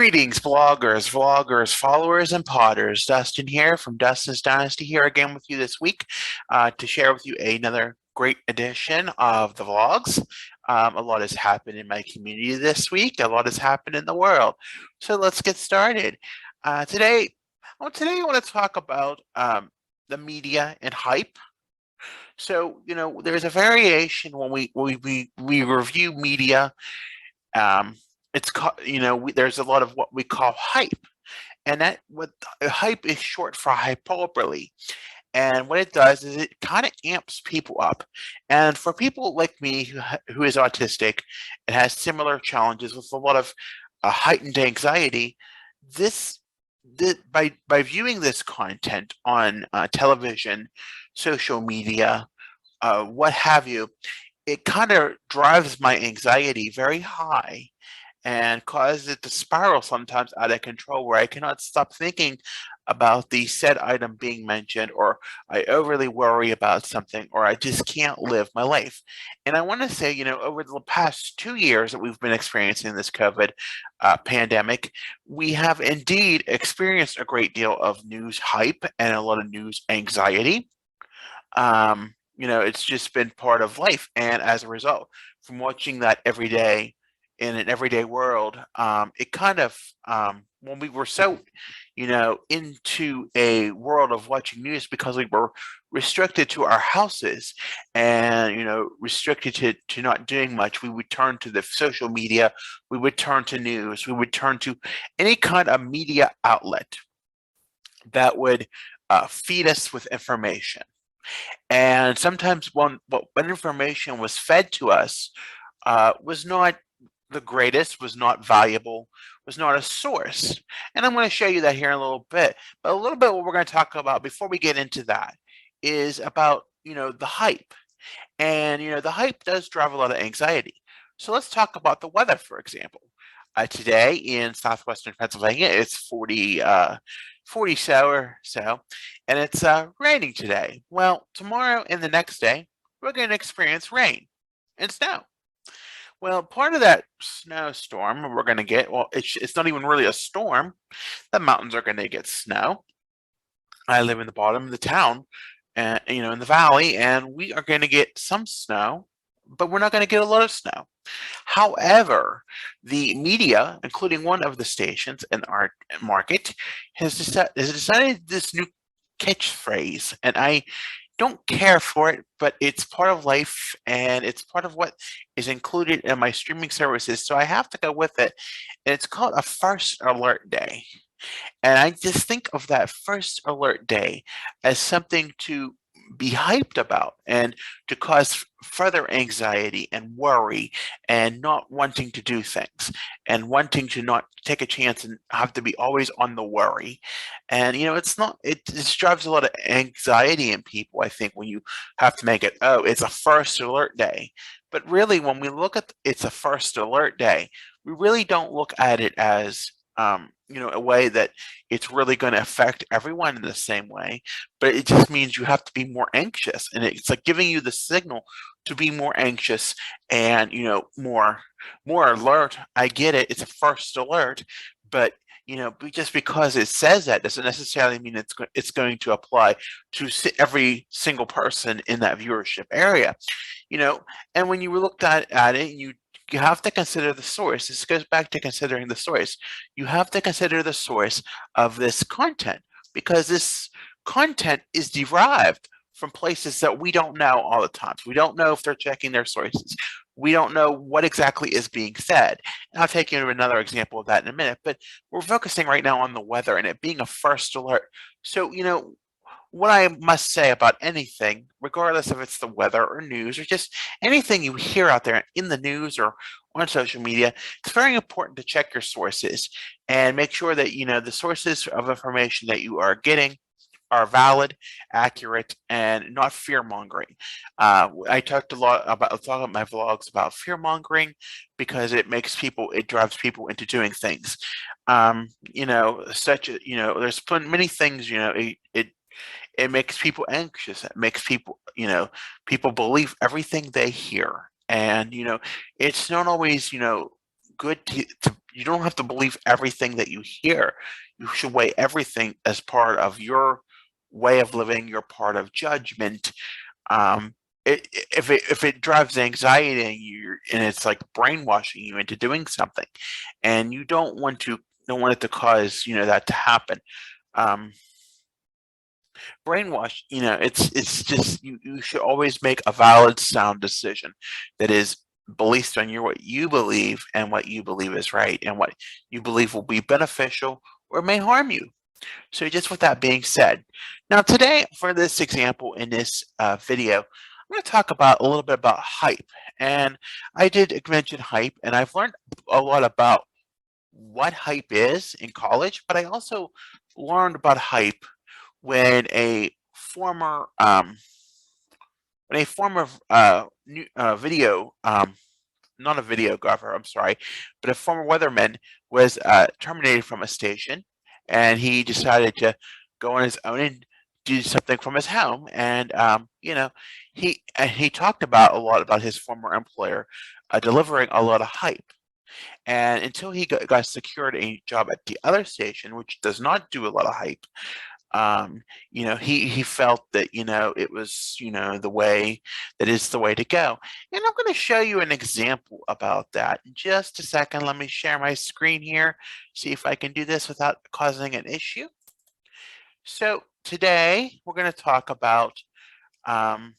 Greetings, vloggers, followers, and potters. Dustin here from Dustin's Dynasty here again with you this week to share with you another great edition of the vlogs. A lot has happened in my community this week. A lot has happened in the world. So let's get started. Today I want to talk about the media and hype. So, there's a variation when we review media. Um, there's a lot of what we call hype, and that what hype is short for hyperbole. And what it does is it kind of amps people up. And for people like me who is autistic and has similar challenges with a lot of heightened anxiety, by viewing this content on television, social media, what have you, it kind of drives my anxiety very high and causes it to spiral sometimes out of control where I cannot stop thinking about the said item being mentioned, or I overly worry about something, or I just can't live my life. And I want to say, over the past 2 years that we've been experiencing this COVID pandemic, we have indeed experienced a great deal of news hype and a lot of news anxiety. It's just been part of life. And as a result, from watching that every day in an everyday world, it kind of, when we were so, into a world of watching news because we were restricted to our houses and, restricted to not doing much, we would turn to the social media, we would turn to news, we would turn to any kind of media outlet that would feed us with information. And sometimes when information was fed to us was not the greatest, was not valuable, was not a source. And I'm going to show you that here in a little bit. But a little bit what we're going to talk about before we get into that is about, the hype. And, the hype does drive a lot of anxiety. So let's talk about the weather, for example. Today in southwestern Pennsylvania, it's 40 or so, and it's raining today. Well, tomorrow and the next day, we're going to experience rain and snow. Well, part of that snowstorm we're going to get, well, it's not even really a storm. The mountains are going to get snow. I live in the bottom of the town, and in the valley, and we are going to get some snow, but we're not going to get a lot of snow. However, the media, including one of the stations in our market, has decided this new catchphrase, and I don't care for it, but it's part of life and it's part of what is included in my streaming services, so I have to go with it. And it's called a first alert day. And I just think of that first alert day as something to be hyped about and to cause further anxiety and worry and not wanting to do things and wanting to not take a chance and have to be always on the worry. And it just drives a lot of anxiety in people, I think, when you have to make it, oh, it's a first alert day. But really, when we look at it's a first alert day, we really don't look at it as a way that it's really going to affect everyone in the same way, but it just means you have to be more anxious, and it's like giving you the signal to be more anxious and more alert. I get it; it's a first alert, but just because it says that doesn't necessarily mean it's going to apply to every single person in that viewership area. And when you looked at it, you have to consider the source. This goes back to considering the source. You have to consider the source of this content, because this content is derived from places that we don't know all the time. So we don't know if they're checking their sources. We don't know what exactly is being said. And I'll take you to another example of that in a minute, but we're focusing right now on the weather and it being a first alert. So, what I must say about anything, regardless if it's the weather or news or just anything you hear out there in the news or on social media, it's very important to check your sources and make sure that the sources of information that you are getting are valid, accurate, and not fear mongering. I talked a lot about my vlogs about fear mongering because it drives people into doing things. There's many things. It makes people anxious. It makes people, people believe everything they hear. And, it's not always, good you don't have to believe everything that you hear. You should weigh everything as part of your way of living, your part of judgment. Um, if it drives anxiety in you and it's like brainwashing you into doing something, and you don't want it to cause that to happen. Um, Brainwash, it's just you should always make a valid, sound decision that is based on what you believe and what you believe is right and what you believe will be beneficial or may harm you. So just with that being said, now today for this example in this video, I'm going to talk about a little bit about hype. And I did mention hype, and I've learned a lot about what hype is in college, but I also learned about hype when a former video not a videographer, I'm sorry, but a former weatherman was terminated from a station, and he decided to go on his own and do something from his home. And he talked about a lot about his former employer delivering a lot of hype. And until he got secured a job at the other station, which does not do a lot of hype, he felt that it was the way to go. And I'm going to show you an example about that in just a second. Let me share my screen here, see if I can do this without causing an issue. So today we're going to talk about um,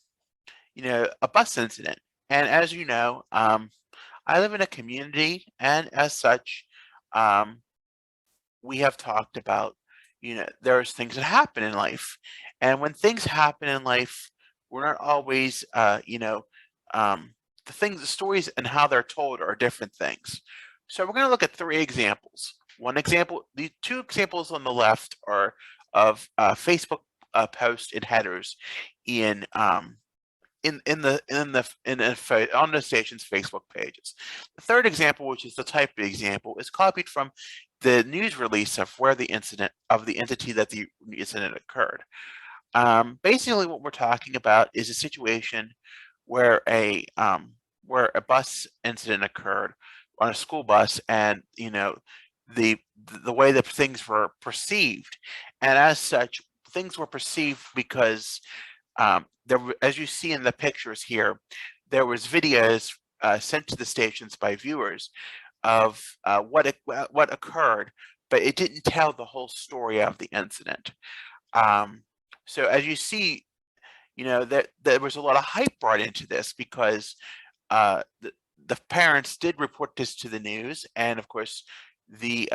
a bus incident. And as you know, I live in a community, and as such, um, we have talked about, there's things that happen in life. And when things happen in life, we're not always, the stories and how they're told are different things. So we're going to look at three examples. One example, the two examples on the left are of Facebook posts and headers in on the station's Facebook pages. The third example, which is the type of example, is copied from the news release of the entity that the incident occurred. Basically, what we're talking about is a situation where a bus incident occurred on a school bus, and the the way that things were perceived, and as such, things were perceived because as you see in the pictures here, there was videos sent to the stations by viewers of what occurred, but it didn't tell the whole story of the incident. Um, so as you see, that there was a lot of hype brought into this because uh, the, the parents did report this to the news, and of course, the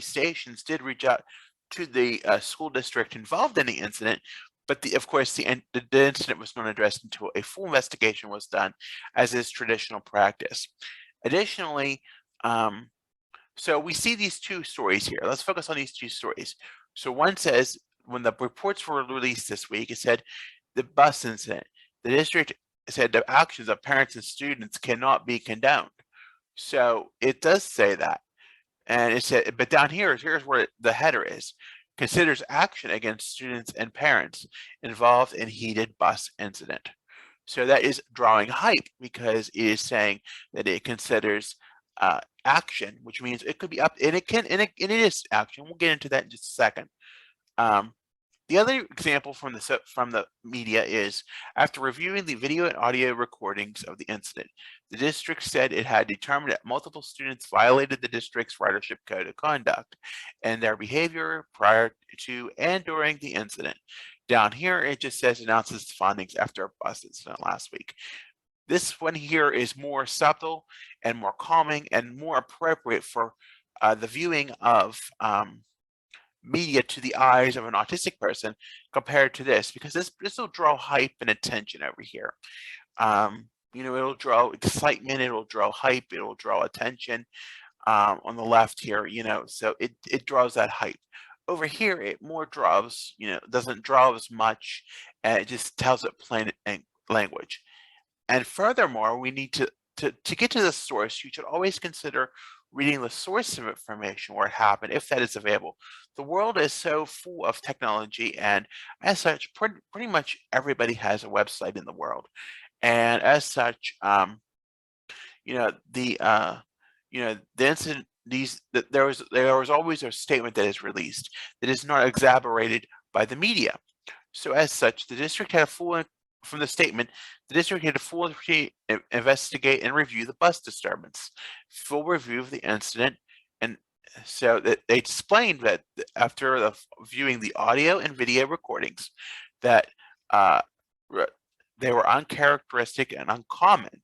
stations did reach out to the school district involved in the incident. But of course, the incident was not addressed until a full investigation was done, as is traditional practice. Additionally, um, so we see these two stories here. Let's focus on these two stories. So one says, when the reports were released this week, it said the bus incident. The district said the actions of parents and students cannot be condoned. So it does say that. And it said, but down here's where the header is. Considers action against students and parents involved in heated bus incident. So that is drawing hype because it is saying that it considers action, which means it could be up, and it is action. We'll get into that in just a second. Um, the other example from the media is, after reviewing the video and audio recordings of the incident, the district said it had determined that multiple students violated the district's ridership code of conduct and their behavior prior to and during the incident. Down here, it just says announces its findings after a bus incident last week. This one here is more subtle and more calming and more appropriate for the viewing of media to the eyes of an autistic person compared to this, because this will draw hype and attention over here. It'll draw excitement, it'll draw hype, it'll draw attention on the left here, so it draws that hype. Over here, it more draws, doesn't draw as much, and it just tells it plain language. And furthermore, we need to get to the source, you should always consider reading the source of information where it happened, if that is available. The world is so full of technology, and as such, pretty much everybody has a website in the world. And as such, the the incident that there was always a statement that is released that is not exaggerated by the media. So as such, the district had a full from the statement, the district had a full investigate and review the bus disturbance, full review of the incident, and so that they explained that after viewing the audio and video recordings, that uh, they were uncharacteristic and uncommon,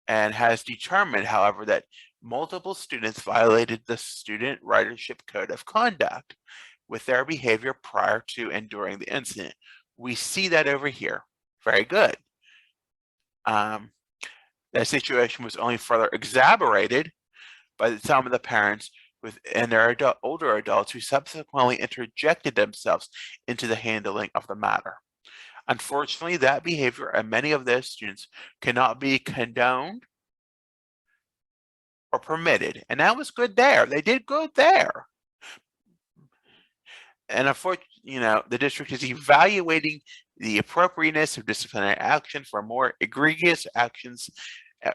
and has determined, however, that multiple students violated the student ridership code of conduct with their behavior prior to and during the incident. We see that over here. Very good. That situation was only further exacerbated by some of the parents and their older adults who subsequently interjected themselves into the handling of the matter. Unfortunately, that behavior and many of those students cannot be condoned or permitted. And that was good there. They did good there. And unfortunately, the district is evaluating the appropriateness of disciplinary action for more egregious actions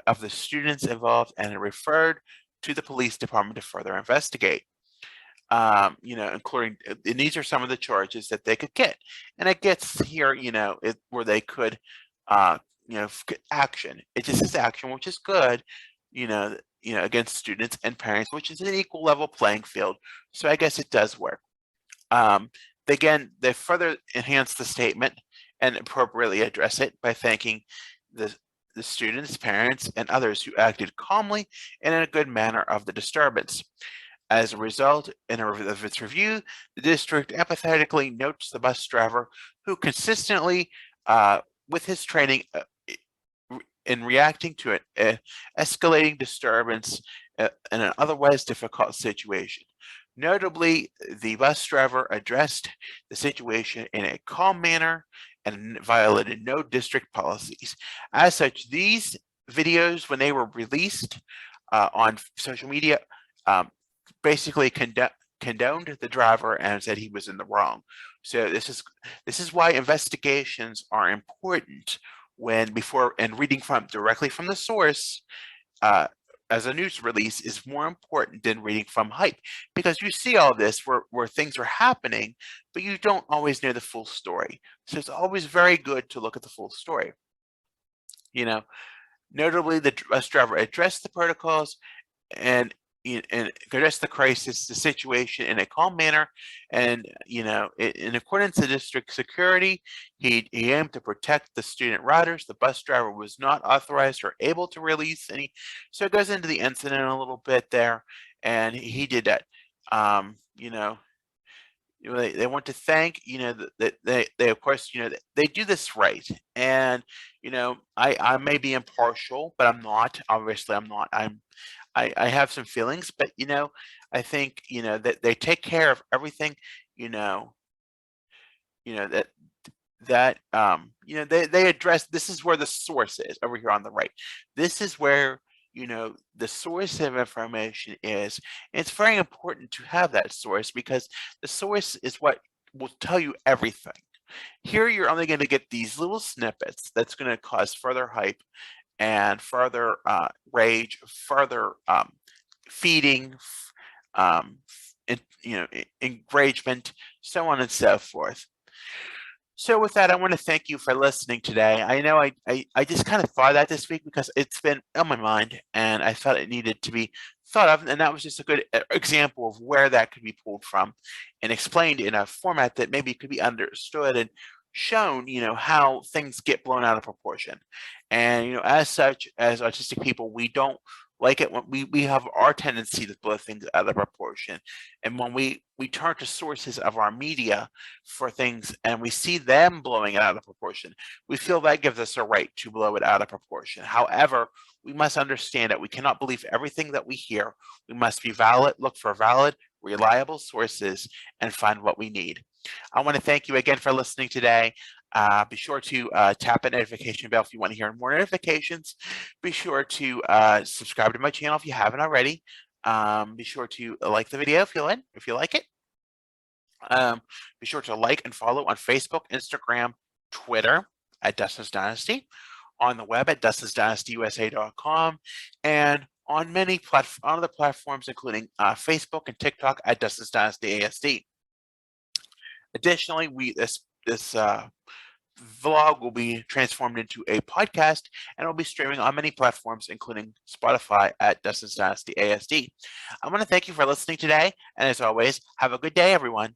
of the students involved, and referred to the police department to further investigate. Including, and these are some of the charges that they could get. And it gets here, where they could, action. It just is action, which is good, against students and parents, which is an equal level playing field. So I guess it does work. Again, they further enhance the statement and appropriately address it by thanking the students, parents, and others who acted calmly and in a good manner of the disturbance. As a result, of its review, the district empathetically notes the bus driver who consistently, with his training, in reacting to an escalating disturbance in an otherwise difficult situation. Notably, the bus driver addressed the situation in a calm manner and violated no district policies. As such, these videos, when they were released on social media, basically condoned the driver and said he was in the wrong. So this is why investigations are important and reading directly from the source as a news release is more important than reading from hype, because you see all this where things are happening, but you don't always know the full story. So it's always very good to look at the full story. Notably, the bus driver addressed the protocols and address the crisis, the situation in a calm manner, and in accordance to district security, he aimed to protect the student riders. The bus driver was not authorized or able to release any, so it goes into the incident a little bit there, and he did that. They want to thank, that they of course, they do this right, and I may be impartial, but I'm not. Obviously, I'm not. I have some feelings, but I think that they take care of everything. You know, that they address. This is where the source is over here on the right. This is where the source of information is. And it's very important to have that source, because the source is what will tell you everything. Here, you're only going to get these little snippets that's going to cause further hype and further rage, further feeding, engagement, so on and so forth. So with that, I want to thank you for listening today. I know I just kind of thought of that this week because it's been on my mind, and I thought it needed to be thought of, and that was just a good example of where that could be pulled from and explained in a format that maybe could be understood and shown, how things get blown out of proportion. And, as such, as autistic people, we don't like it when we have our tendency to blow things out of proportion. And when we turn to sources of our media for things and we see them blowing it out of proportion, we feel that gives us a right to blow it out of proportion. However, we must understand that we cannot believe everything that we hear. We must look for valid, reliable sources and find what we need. I want to thank you again for listening today. Be sure to tap that notification bell if you want to hear more notifications. Be sure to subscribe to my channel if you haven't already. Be sure to like the video if you like it. Be sure to like and follow on Facebook, Instagram, Twitter at Dustin's Dynasty, on the web at dustinsdynastyusa.com, and on other platforms, including Facebook and TikTok at Dustin's Dynasty ASD. Additionally, this vlog will be transformed into a podcast and will be streaming on many platforms, including Spotify at Dustin's Dynasty ASD. I want to thank you for listening today, and as always, have a good day, everyone.